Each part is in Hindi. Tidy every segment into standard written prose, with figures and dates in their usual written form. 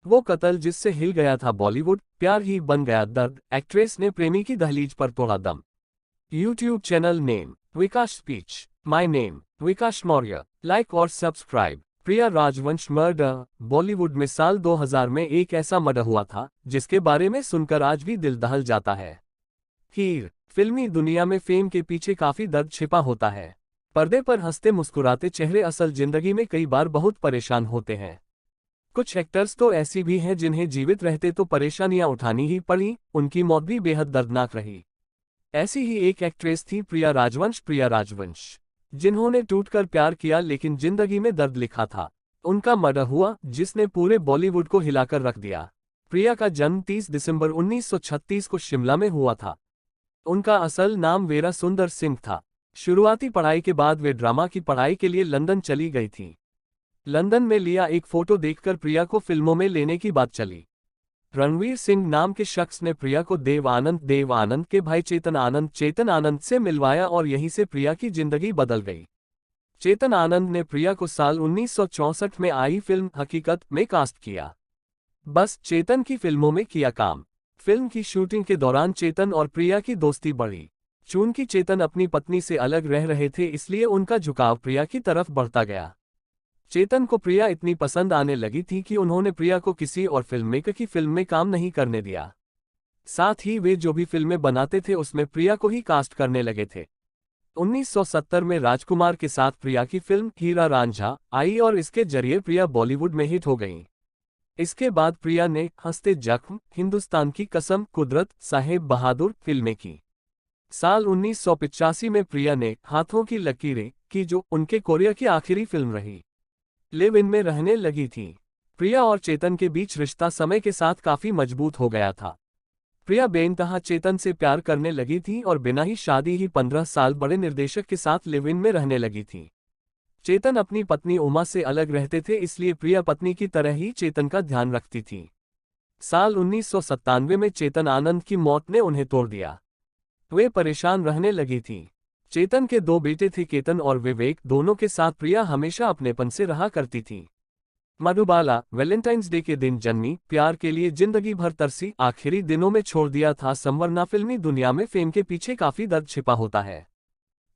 वो कत्ल जिससे हिल गया था बॉलीवुड, प्यार ही बन गया दर्द, एक्ट्रेस ने प्रेमी की दहलीज पर तोड़ा दम। YouTube channel name Vikas speech, my name Vikas Maurya, like और सब्सक्राइब। प्रिया राजवंश मर्डर। बॉलीवुड में साल 2000 में एक ऐसा मर्डर हुआ था जिसके बारे में सुनकर आज भी दिल दहल जाता है। हीर। फिल्मी दुनिया में फेम के पीछे काफी दर्द छिपा होता है। पर्दे पर हंसते मुस्कुराते चेहरे असल जिंदगी में कई बार बहुत परेशान होते हैं। कुछ एक्टर्स तो ऐसी भी हैं जिन्हें जीवित रहते तो परेशानियां उठानी ही पड़ी, उनकी मौत भी बेहद दर्दनाक रही। ऐसी ही एक एक्ट्रेस थी प्रिया राजवंश, जिन्होंने टूटकर प्यार किया लेकिन जिंदगी में दर्द लिखा था। उनका मर्डर हुआ जिसने पूरे बॉलीवुड को हिलाकर रख दिया। प्रिया का जन्म 30 दिसंबर 1936 को शिमला में हुआ था। उनका असल नाम वेरा सुंदर सिंह था। शुरुआती पढ़ाई के बाद वे ड्रामा की पढ़ाई के लिए लंदन चली गई थी। लंदन में लिया एक फोटो देखकर प्रिया को फिल्मों में लेने की बात चली। रणवीर सिंह नाम के शख्स ने प्रिया को देव आनंद के भाई चेतन आनंद से मिलवाया और यहीं से प्रिया की जिंदगी बदल गई। चेतन आनंद ने प्रिया को साल 1964 में आई फिल्म हकीकत में कास्ट किया। बस चेतन की फिल्मों में किया काम। फिल्म की शूटिंग के दौरान चेतन और प्रिया की दोस्ती बढ़ी। चूंकि चेतन अपनी पत्नी से अलग रह रहे थे इसलिए उनका झुकाव प्रिया की तरफ बढ़ता गया। चेतन को प्रिया इतनी पसंद आने लगी थी कि उन्होंने प्रिया को किसी और फिल्ममेकर की फिल्म में काम नहीं करने दिया। साथ ही वे जो भी फिल्में बनाते थे उसमें प्रिया को ही कास्ट करने लगे थे। 1970 में राजकुमार के साथ प्रिया की फिल्म हीरा रांझा आई और इसके जरिए प्रिया बॉलीवुड में हिट हो गईं। इसके बाद प्रिया ने हंसते जख्म, हिंदुस्तान की कसम, कुदरत, साहेब बहादुर फिल्में की। साल 1985 में प्रिया ने हाथों की लकीरें की जो उनके कोरिया की आखिरी फिल्म रही। लिव इन में रहने लगी थी। प्रिया और चेतन के बीच रिश्ता समय के साथ काफी मजबूत हो गया था। प्रिया बेइंतहा चेतन से प्यार करने लगी थी और बिना ही शादी ही 15 साल बड़े निर्देशक के साथ लिव इन में रहने लगी थी। चेतन अपनी पत्नी उमा से अलग रहते थे इसलिए प्रिया पत्नी की तरह ही चेतन का ध्यान रखती थी। साल 1997 में चेतन आनंद की मौत ने उन्हें तोड़ दिया। वे परेशान रहने लगी थी। चेतन के 2 बेटे थे, केतन और विवेक। दोनों के साथ प्रिया हमेशा अपनेपन से रहा करती थी। मधुबाला। वैलेंटाइंस डे के दिन जन्मी, प्यार के लिए जिंदगी भर तरसी, आखिरी दिनों में छोड़ दिया था संवरना। फिल्मी दुनिया में फेम के पीछे काफी दर्द छिपा होता है।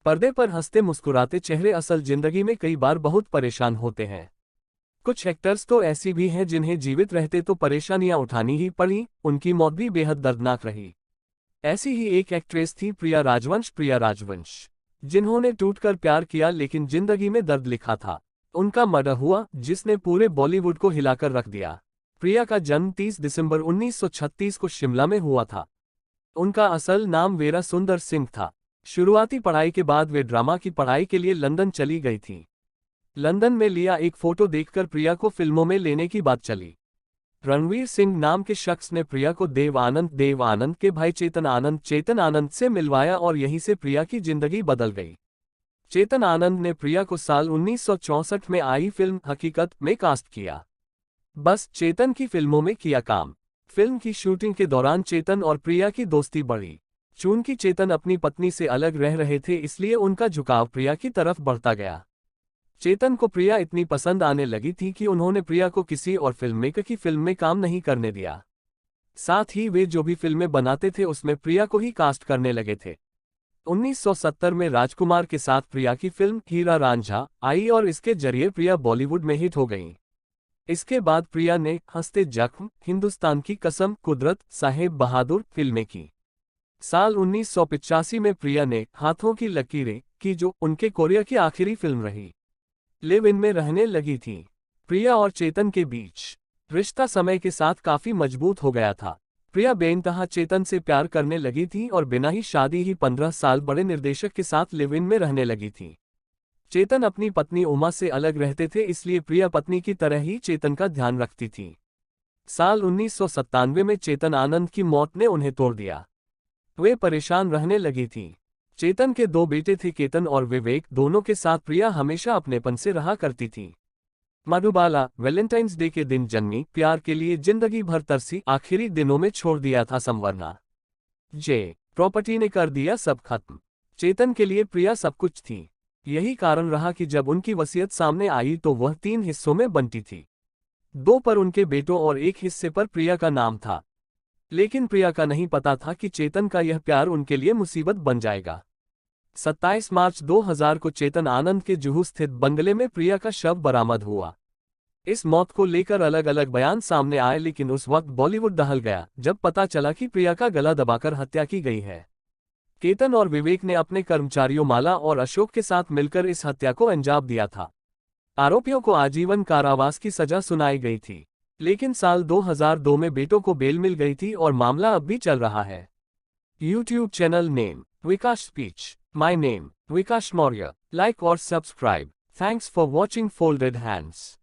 पर्दे पर हंसते मुस्कुराते चेहरे असल जिंदगी में कई बार बहुत परेशान होते हैं। कुछ एक्टर्स तो ऐसी भी हैं जिन्हें जीवित रहते तो परेशानियां उठानी ही पड़ी, उनकी मौत भी बेहद दर्दनाक रही। ऐसी ही एक एक्ट्रेस थी प्रिया राजवंश, जिन्होंने टूटकर प्यार किया लेकिन जिंदगी में दर्द लिखा था। उनका मर्डर हुआ जिसने पूरे बॉलीवुड को हिलाकर रख दिया। प्रिया का जन्म 30 दिसंबर 1936 को शिमला में हुआ था। उनका असल नाम वेरा सुंदर सिंह था। शुरुआती पढ़ाई के बाद वे ड्रामा की पढ़ाई के लिए लंदन चली गई थी। लंदन में लिया एक फोटो देखकर प्रिया को फिल्मों में लेने की बात चली। रणवीर सिंह नाम के शख्स ने प्रिया को देव आनंद के भाई चेतन आनंद से मिलवाया और यहीं से प्रिया की जिंदगी बदल गई। चेतन आनंद ने प्रिया को साल 1964 में आई फिल्म हकीकत में कास्ट किया। बस चेतन की फिल्मों में किया काम। फिल्म की शूटिंग के दौरान चेतन और प्रिया की दोस्ती बढ़ी। चूंकि चेतन अपनी पत्नी से अलग रह रहे थे इसलिए उनका झुकाव प्रिया की तरफ बढ़ता गया। चेतन को प्रिया इतनी पसंद आने लगी थी कि उन्होंने प्रिया को किसी और फिल्ममेकर की फिल्म में काम नहीं करने दिया। साथ ही वे जो भी फिल्में बनाते थे उसमें प्रिया को ही कास्ट करने लगे थे। 1970 में राजकुमार के साथ प्रिया की फिल्म हीरा रांझा आई और इसके जरिए प्रिया बॉलीवुड में हिट हो गईं। इसके बाद प्रिया ने हंसते जख्म, हिंदुस्तान की कसम, कुदरत, साहेब बहादुर फिल्में की। साल 1985 में प्रिया ने हाथों की लकीरें की जो उनके कोरिया की आखिरी फिल्म रही। लिव इन में रहने लगी थी। प्रिया और चेतन के बीच रिश्ता समय के साथ काफी मजबूत हो गया था। प्रिया बेइंतहा चेतन से प्यार करने लगी थी और बिना ही शादी ही 15 साल बड़े निर्देशक के साथ लिव इन में रहने लगी थी। चेतन अपनी पत्नी उमा से अलग रहते थे इसलिए प्रिया पत्नी की तरह ही चेतन का ध्यान रखती थी। साल 1997 में चेतन आनंद की मौत ने उन्हें तोड़ दिया। वे परेशान रहने लगी थी। चेतन के 2 बेटे थे, केतन और विवेक। दोनों के साथ प्रिया हमेशा अपनेपन से रहा करती थी। मधुबाला। वैलेंटाइंस डे के दिन जन्मी, प्यार के लिए जिंदगी भर तरसी, आखिरी दिनों में छोड़ दिया था संवरना। जे प्रॉपर्टी ने कर दिया सब खत्म। चेतन के लिए प्रिया सब कुछ थी। यही कारण रहा कि जब उनकी वसीयत सामने आई तो वह 3 हिस्सों में बंटी थी। 2 पर उनके बेटों और एक हिस्से पर प्रिया का नाम था। लेकिन प्रिया का नहीं पता था कि चेतन का यह प्यार उनके लिए मुसीबत बन जाएगा। 27 मार्च 2000 को चेतन आनंद के जुहू स्थित बंगले में प्रिया का शव बरामद हुआ। इस मौत को लेकर अलग अलग बयान सामने आए, लेकिन उस वक्त बॉलीवुड दहल गया जब पता चला कि प्रिया का गला दबाकर हत्या की गई है। केतन और विवेक ने अपने कर्मचारियों माला और अशोक के साथ मिलकर इस हत्या को अंजाम दिया था। आरोपियों को आजीवन कारावास की सजा सुनाई गई थी, लेकिन साल 2002 में बेटों को बेल मिल गई थी और मामला अब भी चल रहा है। YouTube channel name Vikas speech, my name Vikas Maurya. Like और subscribe. Thanks for watching folded hands.